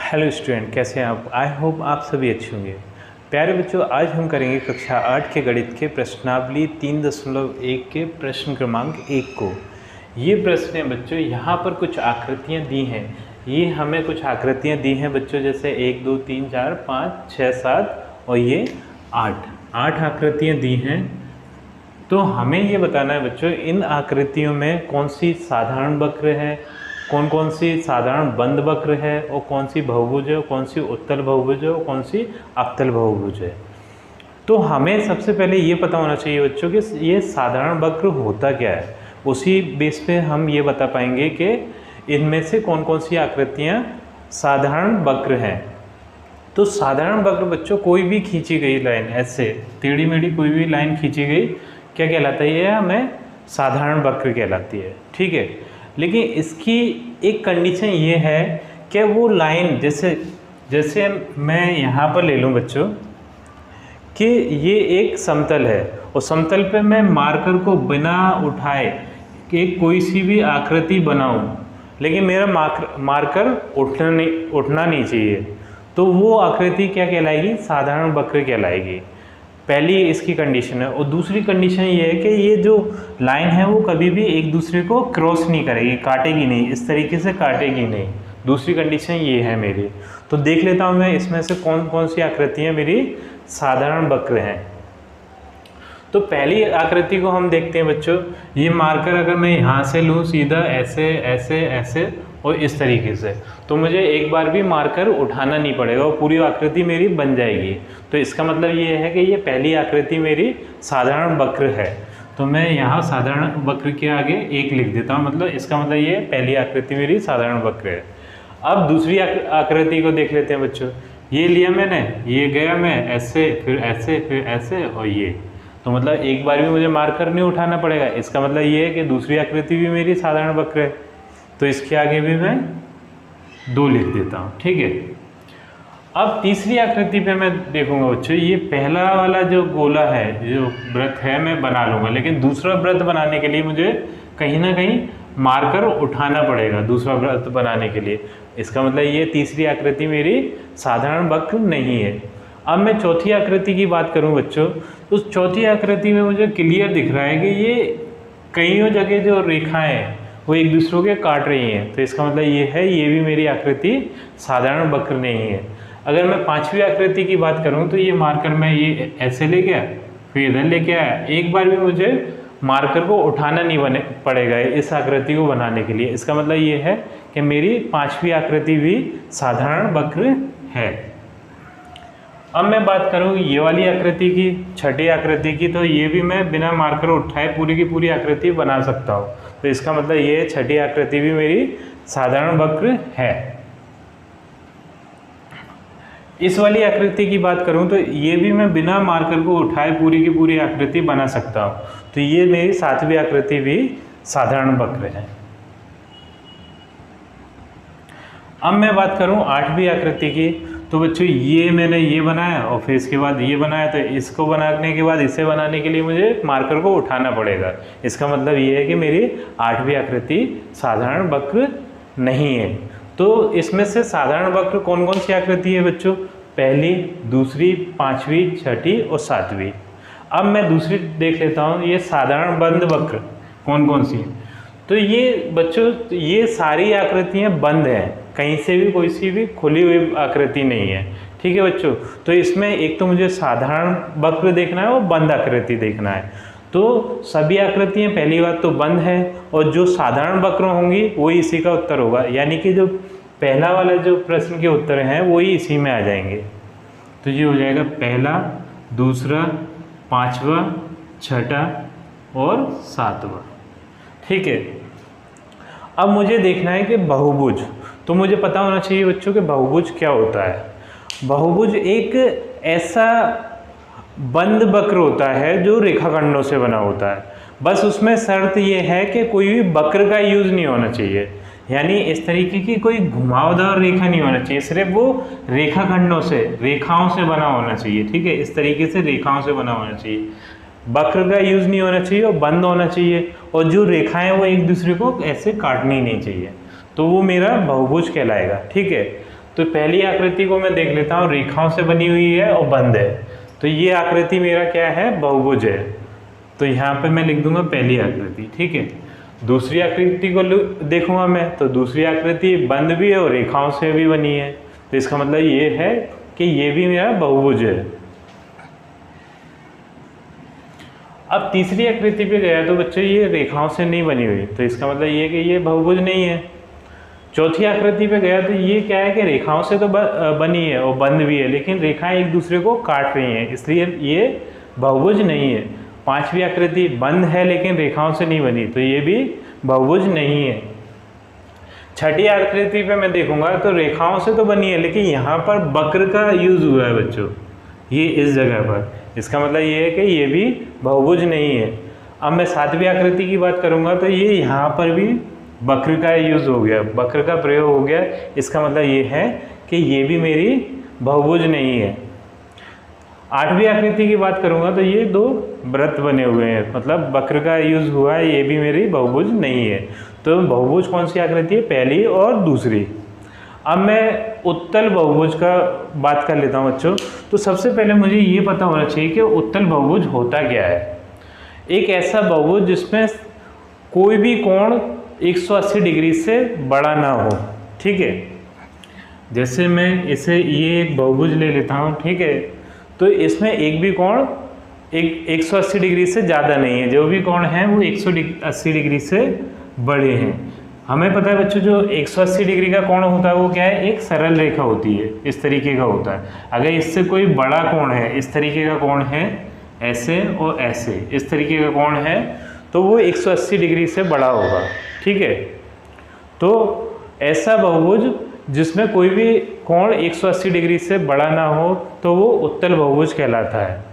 Hello student, कैसे हैं आप? आई होप आप सभी अच्छे होंगे। प्यारे बच्चों, आज हम करेंगे कक्षा 8 के गणित के प्रश्नावली 3.1 के प्रश्न क्रमांक 1 को। ये प्रश्न है बच्चों, यहाँ पर कुछ आकृतियाँ दी हैं। ये हमें कुछ आकृतियाँ दी हैं बच्चों, जैसे 1 2 3 4 5 6 7 और ये 8 आकृतियाँ दी हैं। तो हमें ये बताना है बच्चों, इन आकृतियों में कौन सी साधारण वक्र है, कौन कौन सी साधारण बंद वक्र है, और कौन सी बहुभुज है, और कौन सी उत्तल बहुभुज है, और कौन सी अवतल बहुभुज है। तो हमें सबसे पहले ये पता होना चाहिए बच्चों कि ये साधारण वक्र होता क्या है। उसी बेस पे हम ये बता पाएंगे कि इनमें से कौन कौन सी आकृतियाँ साधारण वक्र हैं। तो साधारण वक्र बच्चों, कोई भी खींची गई लाइन, ऐसे टेढ़ी मेढ़ी कोई भी लाइन खींची गई, क्या कहलाता है? ये हमें साधारण वक्र कहलाती है, ठीक है। लेकिन इसकी एक कंडीशन ये है कि वो लाइन, जैसे मैं यहाँ पर ले लूँ बच्चों कि ये एक समतल है और समतल पे मैं मार्कर को बिना उठाए कि कोई सी भी आकृति बनाऊँ, लेकिन मेरा मार्कर उठना नहीं चाहिए, तो वो आकृति क्या कहलाएगी? साधारण वक्र कहलाएगी। पहली इसकी कंडीशन है। और दूसरी कंडीशन ये है कि ये जो लाइन है वो कभी भी एक दूसरे को क्रॉस नहीं करेगी, काटेगी नहीं, इस तरीके से काटेगी नहीं। दूसरी कंडीशन ये है मेरी। तो देख लेता हूँ मैं इसमें से कौन कौन सी आकृतियाँ मेरी साधारण वक्र हैं। तो पहली आकृति को हम देखते हैं बच्चों। ये मार्कर अगर मैं यहाँ से लूँ सीधा ऐसे ऐसे ऐसे और इस तरीके से, तो मुझे एक बार भी मार्कर उठाना नहीं पड़ेगा और पूरी आकृति मेरी बन जाएगी। तो इसका मतलब ये है कि ये पहली आकृति मेरी साधारण वक्र है। तो मैं यहाँ साधारण वक्र के आगे 1 लिख देता हूँ, मतलब इसका मतलब ये पहली आकृति मेरी साधारण वक्र है। अब दूसरी आकृति को देख लेते हैं बच्चों। ये लिया मैंने, ये गया मैं ऐसे, फिर ऐसे, फिर ऐसे और ये, तो मतलब एक बार भी मुझे मार्कर नहीं उठाना पड़ेगा। इसका मतलब ये है कि दूसरी आकृति भी मेरी साधारण वक्र है। तो इसके आगे भी मैं 2 लिख देता हूँ, ठीक है। अब तीसरी आकृति पे मैं देखूंगा बच्चों, ये पहला वाला जो गोला है, जो वृत्त है, मैं बना लूँगा, लेकिन दूसरा वृत्त बनाने के लिए मुझे कहीं ना कहीं मार्कर उठाना पड़ेगा दूसरा वृत्त बनाने के लिए। इसका मतलब ये तीसरी आकृति मेरी साधारण वक्र नहीं है। अब मैं चौथी आकृति की बात करूं बच्चों, तो उस चौथी आकृति में मुझे क्लियर दिख रहा है कि ये कईयों जगह जो रेखाएं वो एक दूसरों के काट रही हैं। तो इसका मतलब ये है, ये भी मेरी आकृति साधारण वक्र नहीं है। अगर मैं पांचवी आकृति की बात करूं, तो ये मार्कर मैं ये ऐसे ले गया, फिर इधर लेके आया, एक बार भी मुझे मार्कर को उठाना नहीं पड़ेगा इस आकृति को बनाने के लिए। इसका मतलब ये है कि मेरी पांचवी आकृति भी साधारण वक्र है। अब मैं बात करूँ ये वाली आकृति की, छठी आकृति की, तो ये भी मैं बिना मार्कर उठाए पूरी की पूरी आकृति बना सकता हूँ। तो इसका मतलब ये छठी आकृति भी मेरी साधारण वक्र है। इस वाली आकृति की बात करूँ तो ये भी मैं बिना मार्कर को उठाए पूरी की पूरी आकृति बना सकता हूँ। तो ये मेरी सातवीं आकृति भी साधारण वक्र है। अब मैं बात करूँ आठवीं आकृति की, तो बच्चों ये मैंने ये बनाया और फिर इसके बाद ये बनाया, तो इसको बनाने के बाद इसे बनाने के लिए मुझे मार्कर को उठाना पड़ेगा। इसका मतलब ये है कि मेरी आठवीं आकृति साधारण वक्र नहीं है। तो इसमें से साधारण वक्र कौन कौन सी आकृति है बच्चों? पहली, दूसरी, पांचवी, छठी और सातवीं। अब मैं दूसरी देख लेता हूँ, ये साधारण बंद वक्र कौन कौन सी है। तो ये बच्चों, ये सारी आकृतियाँ बंद हैं, कहीं से भी कोई सी भी खुली हुई आकृति नहीं है, ठीक है बच्चों। तो इसमें एक तो मुझे साधारण वक्र देखना है और बंद आकृति देखना है। तो सभी आकृतियाँ पहली बात तो बंद है, और जो साधारण वक्र होंगी वही इसी का उत्तर होगा, यानी कि जो पहला वाला जो प्रश्न के उत्तर हैं वही इसी में आ जाएंगे। तो ये हो जाएगा पहला, दूसरा, पांचवा, छठा और सातवां, ठीक है। अब मुझे देखना है कि बहुभुज, तो मुझे पता होना चाहिए बच्चों कि बहुभुज क्या होता है। बहुभुज एक ऐसा बंद वक्र होता है जो रेखाखंडों से बना होता है। बस उसमें शर्त ये है कि कोई भी वक्र का यूज़ नहीं होना चाहिए, यानी इस तरीके की कोई घुमावदार रेखा नहीं होना चाहिए, सिर्फ वो रेखाखंडों से, रेखाओं से बना होना चाहिए, ठीक है। इस तरीके से रेखाओं से बना होना चाहिए, वक्र का यूज़ नहीं होना चाहिए और बंद होना चाहिए, और जो रेखाएं वो एक दूसरे को ऐसे काटनी नहीं चाहिए। तो वो मेरा बहुभुज कहलाएगा, ठीक है। तो पहली आकृति को मैं देख लेता हूँ, रेखाओं से बनी हुई है और बंद है। तो ये आकृति मेरा क्या है, बहुभुज है। तो यहाँ पे मैं लिख दूंगा पहली आकृति, ठीक है। दूसरी आकृति को देखूंगा मैं, तो दूसरी आकृति बंद भी है और रेखाओं से भी बनी है। तो इसका मतलब ये है कि ये भी मेरा बहुभुज है। अब तीसरी आकृति पे गया तो बच्चों ये रेखाओं से नहीं बनी हुई, तो इसका मतलब ये कि ये बहुभुज नहीं है। चौथी आकृति पे गया तो ये क्या है कि रेखाओं से तो बनी है और बंद भी है, लेकिन रेखाएं एक दूसरे को काट रही हैं, इसलिए ये बहुभुज नहीं है। पांचवी आकृति बंद है लेकिन रेखाओं से नहीं बनी, तो ये भी बहुभुज नहीं है। छठी आकृति पे मैं देखूंगा तो रेखाओं से तो बनी है, लेकिन यहाँ पर वक्र का यूज हुआ है बच्चों, ये इस जगह पर। इसका मतलब ये है कि ये भी बहुभुज नहीं है। अब मैं सातवीं आकृति की बात करूंगा तो ये यहाँ पर भी वक्र का यूज हो गया, वक्र का प्रयोग हो गया। इसका मतलब ये है कि ये भी मेरी बहुभुज नहीं है। आठवीं आकृति की बात करूंगा तो ये दो वृत्त बने हुए हैं, मतलब वक्र का यूज हुआ है, ये भी मेरी बहुभुज नहीं है। तो बहुभुज कौन सी आकृति है, पहली और दूसरी। अब मैं उत्तल बहुभुज का बात कर लेता हूँ बच्चों। तो सबसे पहले मुझे ये पता होना चाहिए कि उत्तल बहुभुज होता क्या है। एक ऐसा बहुभुज जिसमें कोई भी कोण 180 डिग्री से बड़ा ना हो, ठीक है। जैसे मैं इसे ये एक बहुभुज ले लेता हूँ, ठीक है। तो इसमें एक भी कोण 180 डिग्री से ज़्यादा नहीं है, जो भी कोण हैं वो 180 डिग्री से बड़े हैं। हमें पता है बच्चों जो 180 डिग्री का कोण होता है वो क्या है, एक सरल रेखा होती है, इस तरीके का होता है। अगर इससे कोई बड़ा कोण है, इस तरीके का कोण है, ऐसे और ऐसे इस तरीके का कोण है, तो वो 180 डिग्री से बड़ा होगा, ठीक है। तो ऐसा बहुभुज जिसमें कोई भी कोण 180 डिग्री से बड़ा ना हो तो वो उत्तल बहुभुज कहलाता है।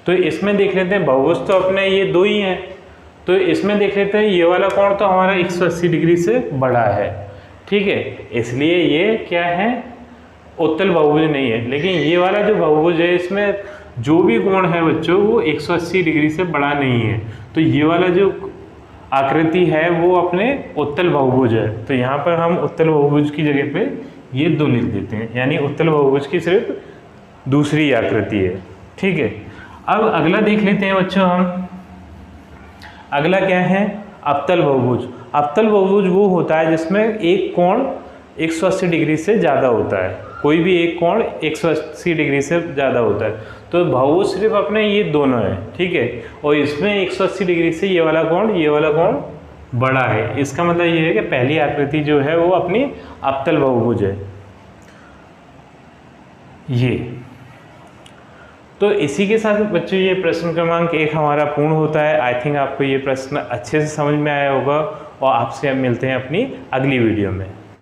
तो इसमें देख लेते हैं, बहुभुज तो अपने ये दो ही हैं, तो इसमें देख लेते हैं ये वाला कोण तो हमारा 180 डिग्री से बड़ा है, ठीक है। इसलिए ये क्या है, उत्तल बहुभुज नहीं है। लेकिन ये वाला जो बहुभुज है इसमें जो भी कोण है बच्चों वो 180 डिग्री से बड़ा नहीं है, तो ये वाला जो आकृति है वो अपने उत्तल बहुभुज है। तो यहाँ पर हम उत्तल बहुभुज की जगह पे ये दो लिख देते हैं, यानी उत्तल बहुभुज की सिर्फ दूसरी आकृति है, ठीक है। अब अगला देख लेते हैं बच्चों हम। अगला क्या है, अवतल बहुभुज। अवतल बहुभुज वो होता है जिसमें एक कोण 180 डिग्री से ज़्यादा होता है, कोई भी एक कोण 180 डिग्री से ज़्यादा होता है। तो बहुभुज सिर्फ अपने ये दोनों है, ठीक है। और इसमें 180 डिग्री से ये वाला कोण बड़ा है। इसका मतलब ये है कि पहली आकृति जो है वो अपनी अवतल बहुभुज है ये। तो इसी के साथ बच्चों ये प्रश्न क्रमांक 1 हमारा पूर्ण होता है। आई थिंक आपको ये प्रश्न अच्छे से समझ में आया होगा और आपसे अब मिलते हैं अपनी अगली वीडियो में।